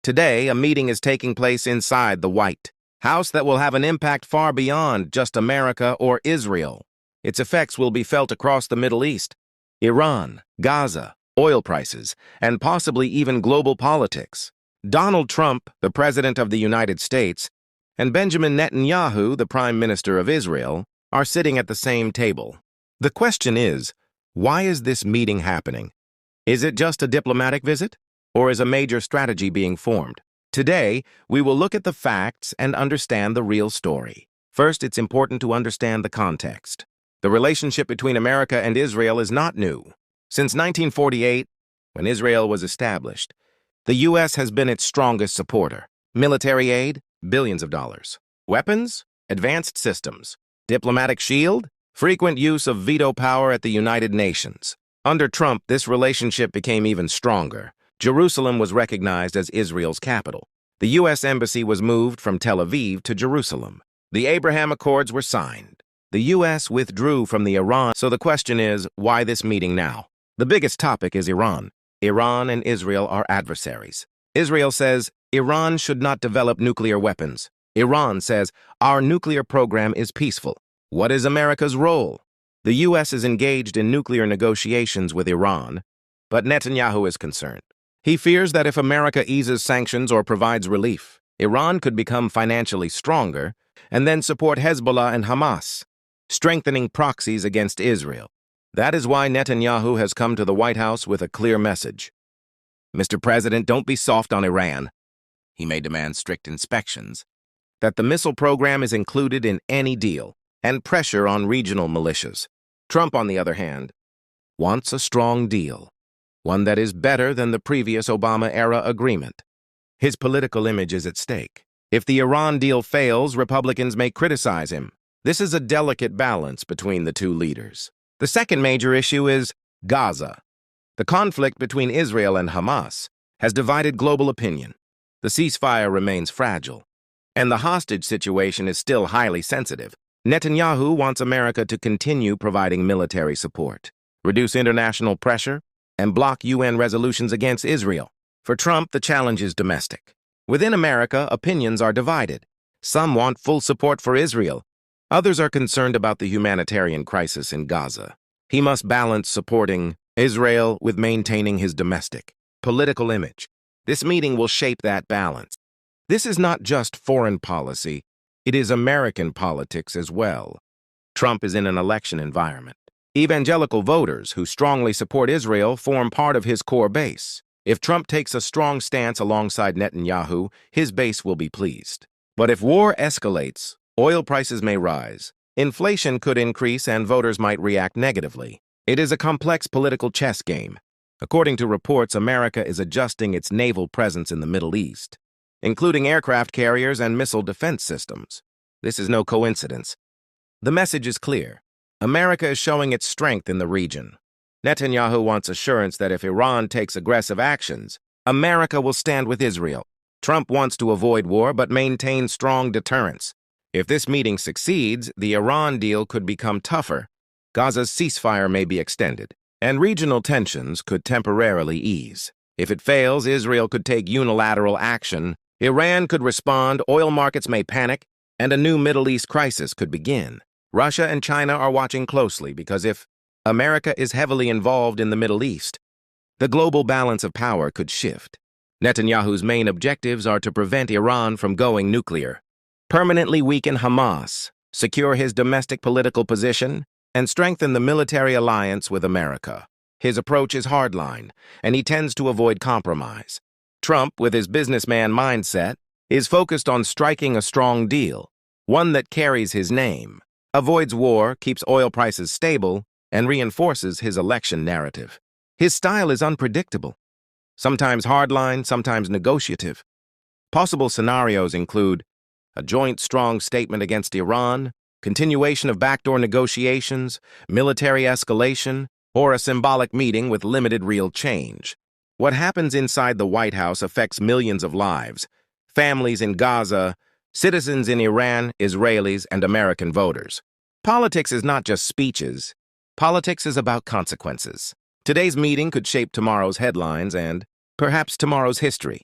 Today, a meeting is taking place inside the White House that will have an impact far beyond just America or Israel. Its effects will be felt across the Middle East, Iran, Gaza, oil prices, and possibly even global politics. Donald Trump, the President of the United States, and Benjamin Netanyahu, the Prime Minister of Israel, are sitting at the same table. The question is, why is this meeting happening? Is it just a diplomatic visit, or is a major strategy being formed? Today, we will look at the facts and understand the real story. First, it's important to understand the context. The relationship between America and Israel is not new. Since 1948, when Israel was established, the U.S. has been its strongest supporter. Military aid, billions of dollars. Weapons, advanced systems. Diplomatic shield, frequent use of veto power at the United Nations. Under Trump, this relationship became even stronger. Jerusalem was recognized as Israel's capital. The U.S. Embassy was moved from Tel Aviv to Jerusalem. The Abraham Accords were signed. The U.S. withdrew from the Iran. So the question is, why this meeting now? The biggest topic is Iran. Iran and Israel are adversaries. Israel says Iran should not develop nuclear weapons. Iran says our nuclear program is peaceful. What is America's role? The U.S. is engaged in nuclear negotiations with Iran, but Netanyahu is concerned. He fears that if America eases sanctions or provides relief, Iran could become financially stronger and then support Hezbollah and Hamas, strengthening proxies against Israel. That is why Netanyahu has come to the White House with a clear message. Mr. President, don't be soft on Iran. He may demand strict inspections, that the missile program is included in any deal, and pressure on regional militias. Trump, on the other hand, wants a strong deal, one that is better than the previous Obama-era agreement. His political image is at stake. If the Iran deal fails, Republicans may criticize him. This is a delicate balance between the two leaders. The second major issue is Gaza. The conflict between Israel and Hamas has divided global opinion. The ceasefire remains fragile, and the hostage situation is still highly sensitive. Netanyahu wants America to continue providing military support, reduce international pressure, and block UN resolutions against Israel. For Trump, the challenge is domestic. Within America, opinions are divided. Some want full support for Israel. Others are concerned about the humanitarian crisis in Gaza. He must balance supporting Israel with maintaining his domestic political image. This meeting will shape that balance. This is not just foreign policy, it is American politics as well. Trump is in an election environment. Evangelical voters who strongly support Israel form part of his core base. If Trump takes a strong stance alongside Netanyahu, his base will be pleased. But if war escalates, oil prices may rise, inflation could increase, and voters might react negatively. It is a complex political chess game. According to reports, America is adjusting its naval presence in the Middle East, including aircraft carriers and missile defense systems. This is no coincidence. The message is clear. America is showing its strength in the region. Netanyahu wants assurance that if Iran takes aggressive actions, America will stand with Israel. Trump wants to avoid war but maintain strong deterrence. If this meeting succeeds, the Iran deal could become tougher. Gaza's ceasefire may be extended, and regional tensions could temporarily ease. If it fails, Israel could take unilateral action, Iran could respond, oil markets may panic, and a new Middle East crisis could begin. Russia and China are watching closely because if America is heavily involved in the Middle East, the global balance of power could shift. Netanyahu's main objectives are to prevent Iran from going nuclear, permanently weaken Hamas, secure his domestic political position, and strengthen the military alliance with America. His approach is hardline, and he tends to avoid compromise. Trump, with his businessman mindset, is focused on striking a strong deal, one that carries his name, avoids war, keeps oil prices stable, and reinforces his election narrative. His style is unpredictable, sometimes hardline, sometimes negotiative. Possible scenarios include a joint strong statement against Iran, continuation of backdoor negotiations, military escalation, or a symbolic meeting with limited real change. What happens inside the White House affects millions of lives, families in Gaza, citizens in Iran, Israelis, and American voters. Politics is not just speeches. Politics is about consequences. Today's meeting could shape tomorrow's headlines and perhaps tomorrow's history.